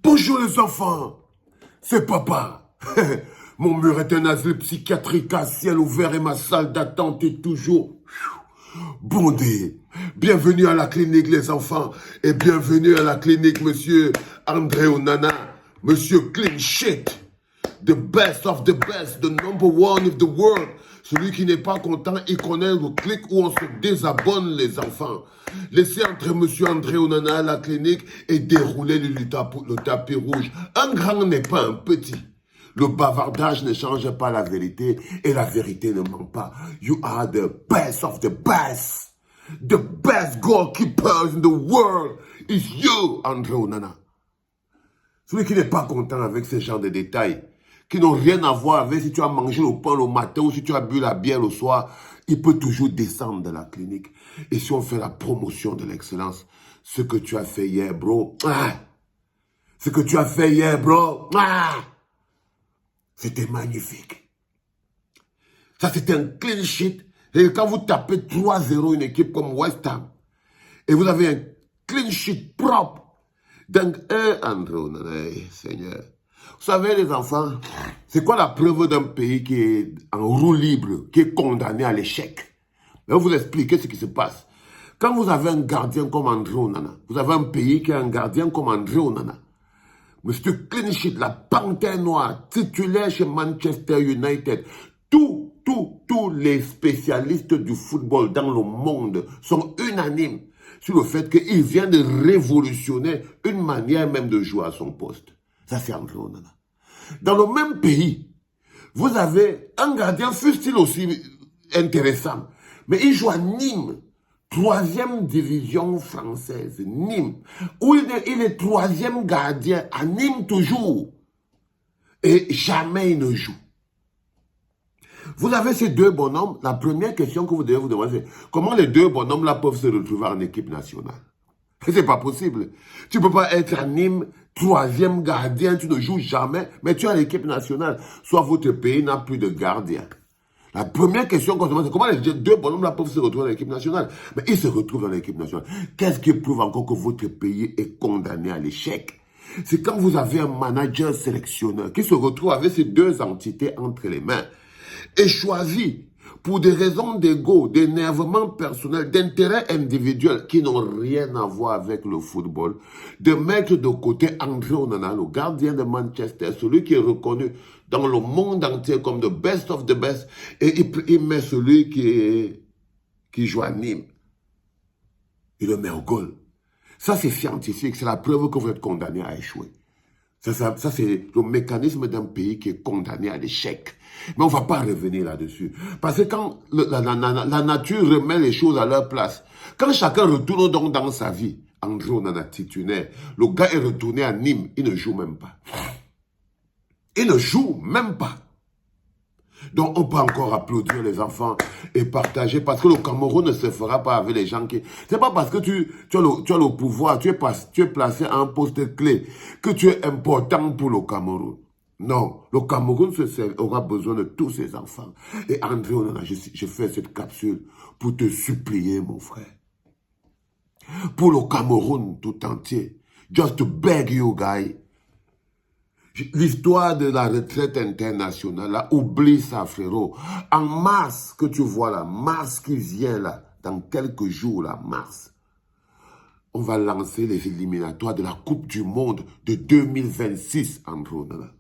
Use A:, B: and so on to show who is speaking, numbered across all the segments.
A: Bonjour les enfants, c'est papa. Mon mur est un asile psychiatrique à ciel ouvert et ma salle d'attente est toujours bondée. Bienvenue à la clinique les enfants et bienvenue à la clinique monsieur André Onana, monsieur Clean Shit, the best of the best, the number one of the world. Celui qui n'est pas content, il connaît le clic où on se désabonne les enfants. Laissez entrer monsieur André Onana à la clinique et dérouler le tapis rouge. Un grand n'est pas un petit. Le bavardage ne change pas la vérité et la vérité ne ment pas. You are the best of the best. The best goalkeeper in the world is you, André Onana. Celui qui n'est pas content avec ce genre de détails, qui n'ont rien à voir avec si tu as mangé le pain le matin ou si tu as bu la bière le soir, il peut toujours descendre de la clinique. Et si on fait la promotion de l'excellence, ce que tu as fait hier, bro, ce que tu as fait hier, bro, c'était magnifique. Ça, c'était un clean sheet. Et quand vous tapez 3-0 une équipe comme West Ham, et vous avez un clean sheet propre, donc, André Onana, Seigneur. Vous savez, les enfants, c'est quoi la preuve d'un pays qui est en roue libre, qui est condamné à l'échec? Je vais vous expliquer ce qui se passe. Quand vous avez un gardien comme André Onana, vous avez un pays qui a un gardien comme André Onana, Monsieur Clean Sheet, la panthère noire, titulaire chez Manchester United, tous les spécialistes du football dans le monde sont unanimes sur le fait qu'il vient de révolutionner une manière même de jouer à son poste. Ça, c'est André Onana. Dans le même pays, vous avez un gardien, fût-il aussi intéressant, mais il joue à Nîmes, 3e division française, Nîmes, où il est 3e gardien, à Nîmes toujours, et jamais il ne joue. Vous avez ces deux bonhommes, la première question que vous devez vous demander, c'est comment les deux bonhommes-là peuvent se retrouver en équipe nationale? C'est pas possible. Tu peux pas être à Nîmes, 3e gardien, tu ne joues jamais, mais tu es à l'équipe nationale. Soit votre pays n'a plus de gardien. La première question qu'on se demande, c'est comment les deux bonhommes-là peuvent se retrouver dans l'équipe nationale? Mais ils se retrouvent dans l'équipe nationale. Qu'est-ce qui prouve encore que votre pays est condamné à l'échec? C'est quand vous avez un manager sélectionneur qui se retrouve avec ces deux entités entre les mains et choisit pour des raisons d'ego, d'énervement personnel, d'intérêt individuel qui n'ont rien à voir avec le football, de mettre de côté André Onana, le gardien de Manchester, celui qui est reconnu dans le monde entier comme the best of the best, et il met celui qui joue à Nîmes. Il le met au goal. Ça, c'est scientifique, c'est la preuve que vous êtes condamné à échouer. Ça c'est le mécanisme d'un pays qui est condamné à l'échec. Mais on ne va pas revenir là-dessus. Parce que quand la nature remet les choses à leur place, quand chacun retourne donc dans sa vie, André Onana titulaire, le gars est retourné à Nîmes, il ne joue même pas. Il ne joue même pas. Donc, on peut encore applaudir les enfants et partager parce que le Cameroun ne se fera pas avec les gens qui... C'est pas parce que tu as le pouvoir, tu es placé à un poste clé que tu es important pour le Cameroun. Non, le Cameroun aura besoin de tous ses enfants. Et André Onana, je fais cette capsule pour te supplier, mon frère. Pour le Cameroun tout entier. Just to beg you, guys. L'histoire de la retraite internationale, là, oublie ça, frérot. En mars, que tu vois là, mars qui vient là, dans quelques jours là, mars, on va lancer les éliminatoires de la Coupe du Monde de 2026, André Onana.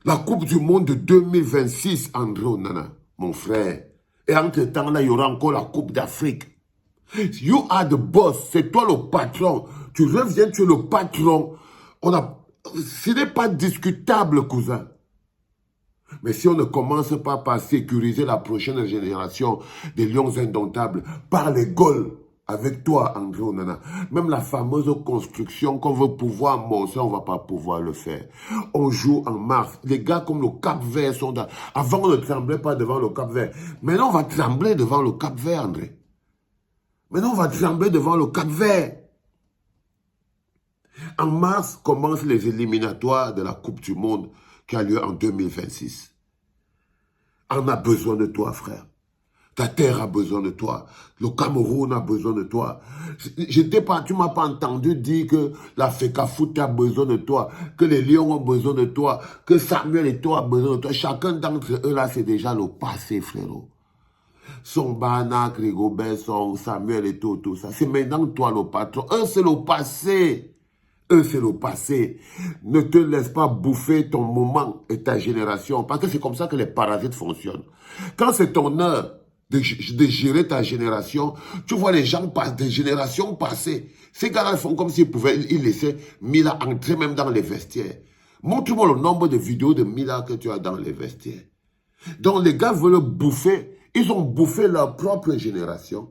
A: La Coupe du Monde de 2026, André Onana, mon frère. Et entre-temps, là, il y aura encore la Coupe d'Afrique. You are the boss, c'est toi le patron. Tu reviens, tu es le patron. Ce n'est pas discutable, cousin. Mais si on ne commence pas par sécuriser la prochaine génération des lions indomptables, par les Gaules, avec toi, André Onana, même la fameuse construction qu'on veut pouvoir amorcer, on ne va pas pouvoir le faire. On joue en mars. Les gars comme le Cap-Vert sont là. Avant, on ne tremblait pas devant le Cap-Vert. Maintenant, on va trembler devant le Cap-Vert, André. Maintenant, on va trembler devant le Cap-Vert. En mars commencent les éliminatoires de la Coupe du Monde qui a lieu en 2026. On a besoin de toi, frère. Ta terre a besoin de toi. Le Cameroun a besoin de toi. Tu m'as pas entendu dire que la FECAFOOT a besoin de toi, que les Lions ont besoin de toi, que Samuel Eto'o a besoin de toi. Chacun d'entre eux là, c'est déjà le passé, frérot. Son Banak, Rigobert, son Samuel Eto'o, tout ça. C'est maintenant toi le patron. Eux, c'est le passé. Eux, c'est le passé. Ne te laisse pas bouffer ton moment et ta génération. Parce que c'est comme ça que les parasites fonctionnent. Quand c'est ton heure de gérer ta génération, tu vois les gens des générations passées. Ces gars-là font comme s'ils pouvaient, ils laissaient Mila entrer même dans les vestiaires. Montre-moi le nombre de vidéos de Mila que tu as dans les vestiaires. Donc les gars veulent bouffer. Ils ont bouffé leur propre génération.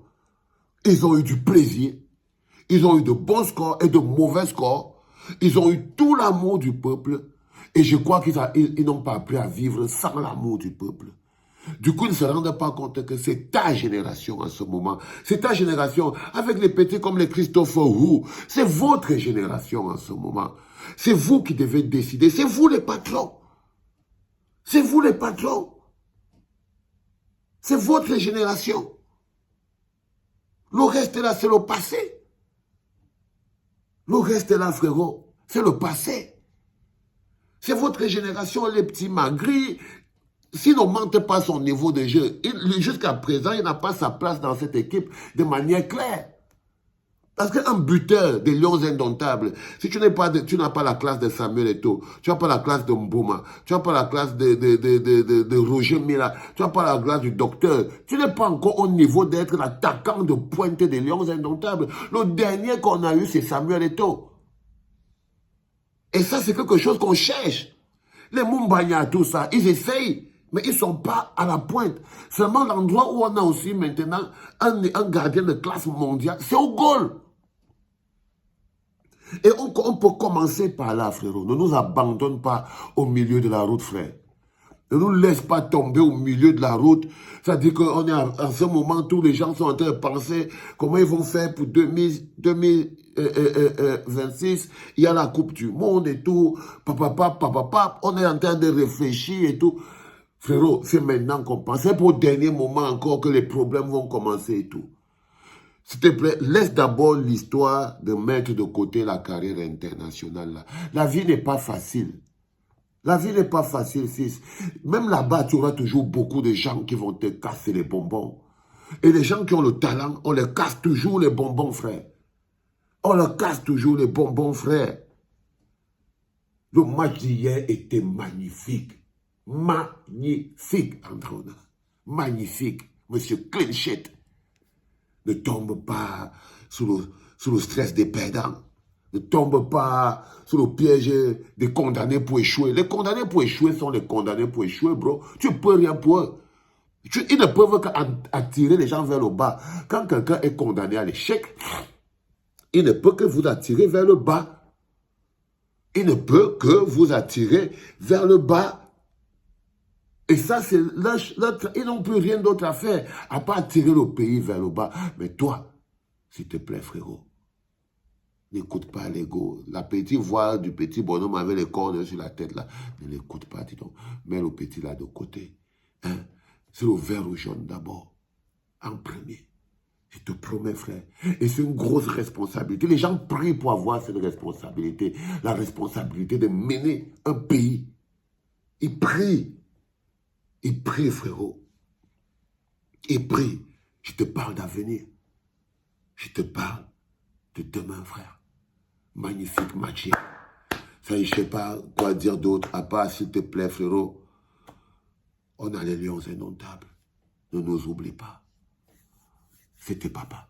A: Ils ont eu du plaisir. Ils ont eu de bons scores et de mauvais scores. Ils ont eu tout l'amour du peuple. Et je crois qu'ils n'ont pas appris à vivre sans l'amour du peuple. Du coup, ils ne se rendent pas compte que c'est ta génération en ce moment. C'est ta génération, avec les petits comme les Christopher Wu. C'est votre génération en ce moment. C'est vous qui devez décider. C'est vous les patrons. C'est vous les patrons. C'est votre génération. Le reste là, c'est le passé. Le reste là, frérot, c'est le passé. C'est votre génération, les petits magris. S'il n'augmente pas son niveau de jeu, jusqu'à présent, il n'a pas sa place dans cette équipe de manière claire. Parce qu'un buteur des Lions indomptables, si tu n'as pas la classe de Samuel Eto'o, tu n'as pas la classe de Mbouma, tu n'as pas la classe de Roger Mila, tu n'as pas la classe du docteur, tu n'es pas encore au niveau d'être l'attaquant de pointe des Lions indomptables. Le dernier qu'on a eu, c'est Samuel Eto'o. Et ça, c'est quelque chose qu'on cherche. Les Mumbanya, tout ça, ils essayent, mais ils ne sont pas à la pointe. Seulement l'endroit où on a aussi maintenant un gardien de classe mondiale, c'est au goal. Et on peut commencer par là, frérot. Ne nous abandonne pas au milieu de la route, frère. Ne nous laisse pas tomber au milieu de la route. C'est-à-dire qu'on est en ce moment, tous les gens sont en train de penser comment ils vont faire pour 2026. Il y a la Coupe du Monde et tout. On est en train de réfléchir et tout. Frérot, c'est maintenant qu'on pense. C'est pour le dernier moment encore que les problèmes vont commencer et tout. S'il te plaît, laisse d'abord l'histoire de mettre de côté la carrière internationale. Là. La vie n'est pas facile. La vie n'est pas facile, fils. Même là-bas, tu auras toujours beaucoup de gens qui vont te casser les bonbons. Et les gens qui ont le talent, on les casse toujours les bonbons, frère. On leur casse toujours les bonbons, frère. Le match d'hier était magnifique. Magnifique, Androna. Magnifique. Monsieur Clinchet. Ne tombe pas sous le stress des perdants. Ne tombe pas sous le piège des condamnés pour échouer. Les condamnés pour échouer sont les condamnés pour échouer, bro. Tu ne peux rien pour eux. Ils ne peuvent qu'attirer les gens vers le bas. Quand quelqu'un est condamné à l'échec, il ne peut que vous attirer vers le bas. Il ne peut que vous attirer vers le bas. Et ça, c'est ils n'ont plus rien d'autre à faire, à part tirer le pays vers le bas. Mais toi, s'il te plaît, frérot, n'écoute pas l'ego. La petite voix du petit bonhomme avec les cornes sur la tête, là, ne l'écoute pas, dis donc. Mets le petit là de côté. Hein? C'est le vert ou jaune d'abord, en premier. Je te promets, frère. Et c'est une grosse responsabilité. Les gens prient pour avoir cette responsabilité. La responsabilité de mener un pays. Ils prient. Il prie, frérot. Il prie. Je te parle d'avenir. Je te parle de demain, frère. Magnifique match. Ça, je ne sais pas quoi dire d'autre, à part, s'il te plaît, frérot. On a les Lions indomptables. Ne nous oublie pas. C'était papa.